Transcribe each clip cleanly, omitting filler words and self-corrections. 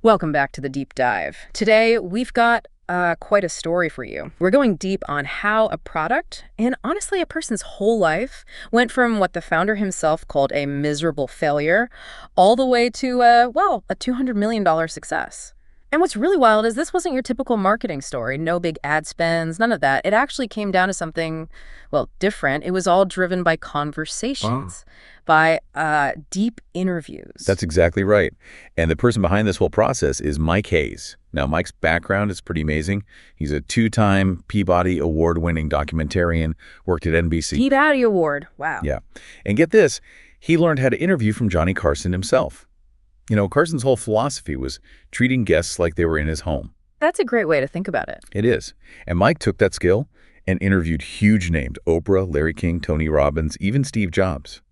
Welcome back to the deep dive. Today, we've got quite a story for you. We're going deep on how a product, and honestly, a person's whole life, went from what the founder himself called a miserable failure all the way to, a $200 million success. And what's really wild is this wasn't your typical marketing story. No big ad spends, none of that. It actually came down to something, different. It was all driven by conversations, by deep interviews. That's exactly right. And the person behind this whole process is Mike Hayes. Now, Mike's background is pretty amazing. He's a two-time Peabody Award-winning documentarian, worked at NBC. Peabody Award, wow. Yeah. And get this, he learned how to interview from Johnny Carson himself. You know, Carson's whole philosophy was treating guests like they were in his home. That's a great way to think about it. It is. And Mike took that skill and interviewed huge names, Oprah, Larry King, Tony Robbins, even Steve Jobs.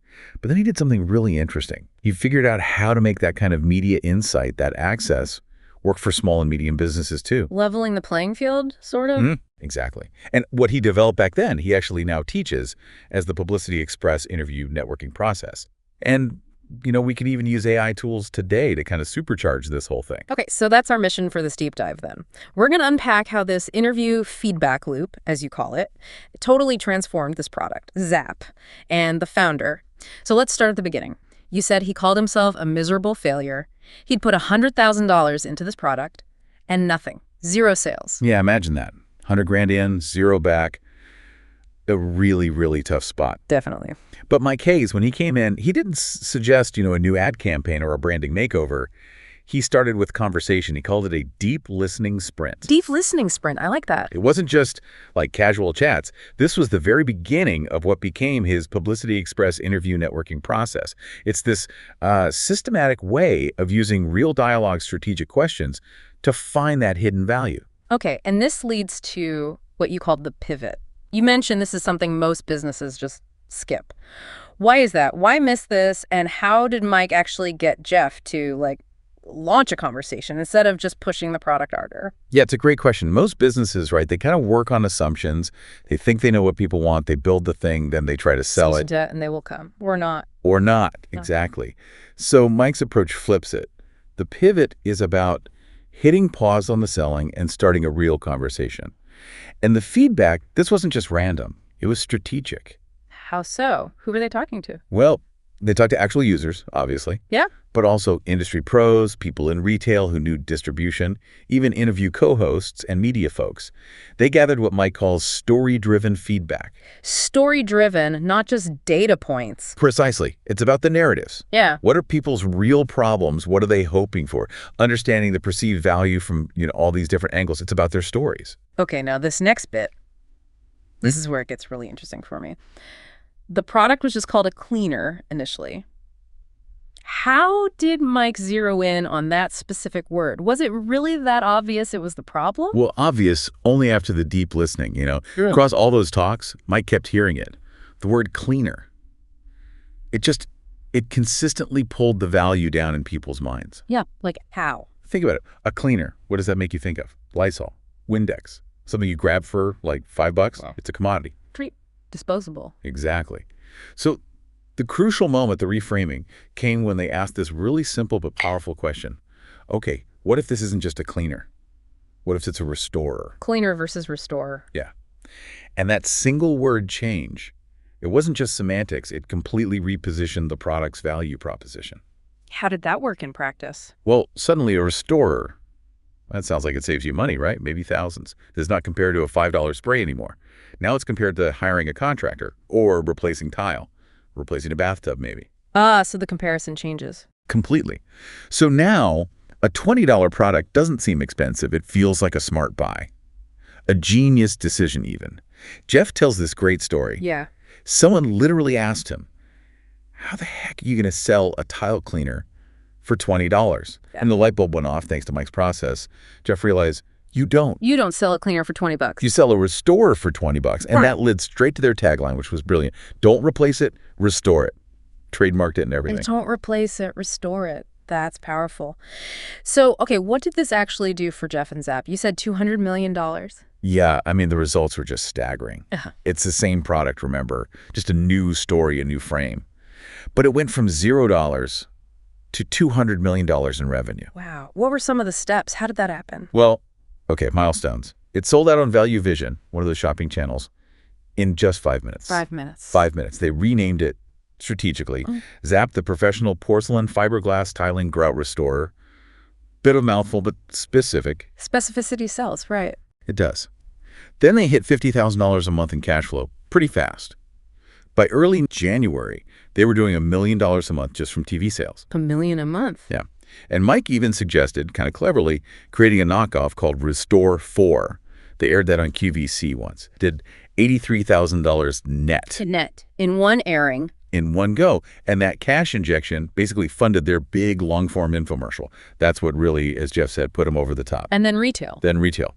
But then he did something really interesting. He figured out how to make that kind of media insight, that access, work for small and medium businesses too. Leveling the playing field, sort of? Exactly. And what he developed back then, he actually now teaches as the Publicity Express interview networking process. And we can even use AI tools today to kind of supercharge this whole thing. Okay, so that's our mission for this deep dive then. We're going to unpack how this interview feedback loop, as you call it, totally transformed this product, Zap, and the founder. So let's start at the beginning. You said he called himself a miserable failure. He'd put $100,000 into this product and nothing, zero sales. Yeah, imagine that. 100 grand in, zero back. A really, really tough spot. Definitely. But Mike Hayes, when he came in, he didn't suggest, a new ad campaign or a branding makeover. He started with conversation. He called it a deep listening sprint. Deep listening sprint. I like that. It wasn't just like casual chats. This was the very beginning of what became his Publicity Express interview networking process. It's this systematic way of using real dialogue strategic questions to find that hidden value. Okay, and this leads to what you called the pivot. You mentioned this is something most businesses just skip. Why is that? Why miss this? And how did Mike actually get Jeff to launch a conversation instead of just pushing the product harder? Yeah, it's a great question. Most businesses, right, they kind of work on assumptions. They think they know what people want. They build the thing, then they try to sell it. And they will come. Or not. Or not, No. exactly. So Mike's approach flips it. The pivot is about hitting pause on the selling and starting a real conversation. And the feedback, this wasn't just random. It was strategic. How so? Who were they talking to? Well, they talked to actual users, obviously. Yeah. But also industry pros, people in retail who knew distribution, even interview co-hosts and media folks. They gathered what Mike calls story-driven feedback. Story-driven, not just data points. Precisely. It's about the narratives. Yeah. What are people's real problems? What are they hoping for? Understanding the perceived value from, all these different angles. It's about their stories. Okay, now this next bit, this is where it gets really interesting for me. The product was just called a cleaner initially. How did Mike zero in on that specific word? Was it really that obvious it was the problem? Well, obvious only after the deep listening, Sure. Across all those talks, Mike kept hearing it. The word cleaner. It consistently pulled the value down in people's minds. Yeah, like how? Think about it. A cleaner. What does that make you think of? Lysol, Windex, something you grab for like $5. Wow. It's a commodity. Treat. Disposable. Exactly. So the crucial moment, the reframing, came when they asked this really simple but powerful question. Okay, what if this isn't just a cleaner? What if it's a restorer? Cleaner versus restorer. Yeah. And that single word change, it wasn't just semantics. It completely repositioned the product's value proposition. How did that work in practice? Well, suddenly a restorer, that sounds like it saves you money, right? Maybe thousands. Does not compare to a $5 spray anymore. Now it's compared to hiring a contractor or replacing tile, replacing a bathtub maybe. So the comparison changes. Completely. So now a $20 product doesn't seem expensive. It feels like a smart buy. A genius decision even. Jeff tells this great story. Yeah. Someone literally asked him, how the heck are you going to sell a tile cleaner for $20? Yeah. And the light bulb went off thanks to Mike's process. Jeff realized, you don't. You don't sell a cleaner for $20. You sell a restorer for $20. And that led straight to their tagline, which was brilliant. Don't replace it, restore it. Trademarked it and everything. And don't replace it, restore it. That's powerful. So, okay, what did this actually do for Jeff and Zap? You said $200 million. Yeah, I mean, the results were just staggering. It's the same product, remember, just a new story, a new frame. But it went from $0 to $200 million in revenue. Wow. What were some of the steps? How did that happen? Well, okay, milestones. It sold out on Value Vision, one of those shopping channels, in just 5 minutes. 5 minutes. 5 minutes. They renamed it strategically. Zap, the professional porcelain fiberglass tiling grout restorer. Bit of a mouthful, but specific. Specificity sells, right. It does. Then they hit $50,000 a month in cash flow pretty fast. By early January, they were doing $1 million a month just from TV sales. $1 million a month. Yeah. And Mike even suggested, kind of cleverly, creating a knockoff called Restore 4. They aired that on QVC once. Did $83,000 net. Net. In one airing. In one go. And that cash injection basically funded their big long-form infomercial. That's what really, as Jeff said, put them over the top. And then retail.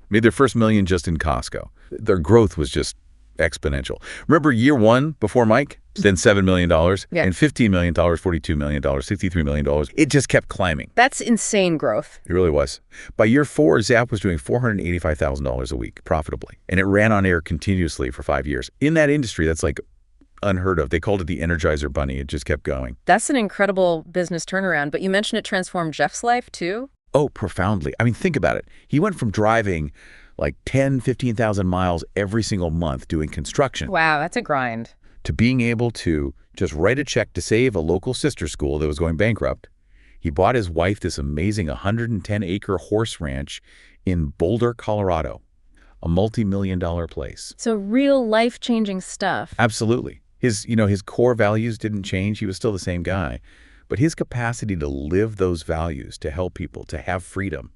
Made their first $1 million just in Costco. Their growth was just exponential. Remember year one before Mike? Then $7 million, and $15 million, $42 million, $63 million. It just kept climbing. That's insane growth. It really was. By year 4, Zap was doing $485,000 a week profitably, and it ran on air continuously for 5 years. In that industry, that's like unheard of. They called it the Energizer Bunny. It just kept going. That's an incredible business turnaround, but you mentioned it transformed Jeff's life too? Oh, profoundly. I mean, think about it. He went from driving like 10, 15,000 miles every single month doing construction. Wow, that's a grind. To being able to just write a check to save a local sister school that was going bankrupt. He bought his wife this amazing 110-acre horse ranch in Boulder, Colorado, a multi-million-dollar place. So real life-changing stuff. Absolutely. His core values didn't change. He was still the same guy. But his capacity to live those values, to help people, to have freedom,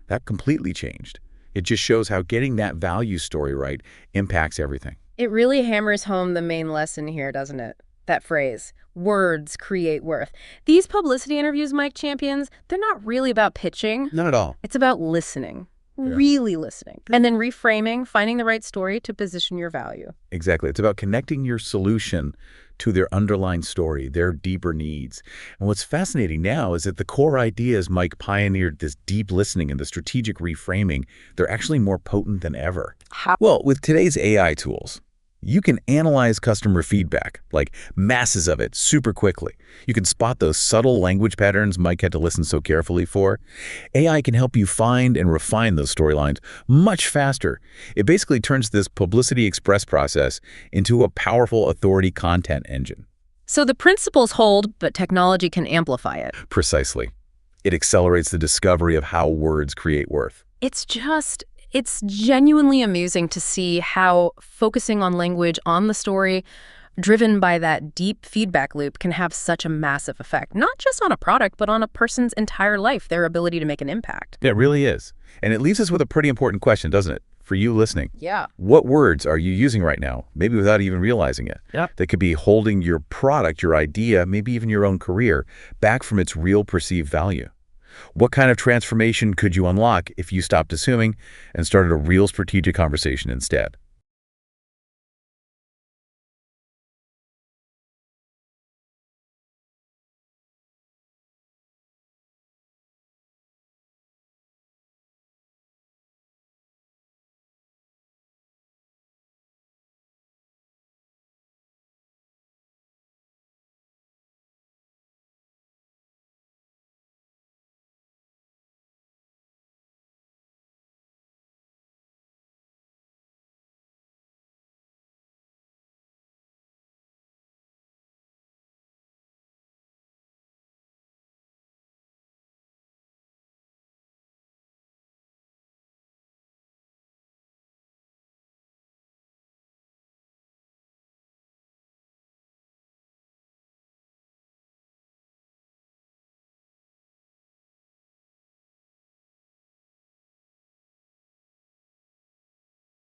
that completely changed. It just shows how getting that value story right impacts everything. It really hammers home the main lesson here, doesn't it? That phrase, words create worth. These publicity interviews Mike champions, they're not really about pitching. Not at all. It's about listening, really listening, and then reframing, finding the right story to position your value. Exactly. It's about connecting your solution to their underlying story, their deeper needs. And what's fascinating now is that the core ideas Mike pioneered, this deep listening and the strategic reframing, they're actually more potent than ever. How? Well, with today's AI tools, you can analyze customer feedback, like masses of it, super quickly. You can spot those subtle language patterns Mike had to listen so carefully for. AI can help you find and refine those storylines much faster. It basically turns this Publicity Express process into a powerful authority content engine. So the principles hold, but technology can amplify it. Precisely. It accelerates the discovery of how words create worth. It's genuinely amusing to see how focusing on language, on the story, driven by that deep feedback loop can have such a massive effect, not just on a product, but on a person's entire life, their ability to make an impact. It really is. And it leaves us with a pretty important question, doesn't it? For you listening. Yeah. What words are you using right now, maybe without even realizing it, that could be holding your product, your idea, maybe even your own career, back from its real perceived value? What kind of transformation could you unlock if you stopped assuming and started a real strategic conversation instead?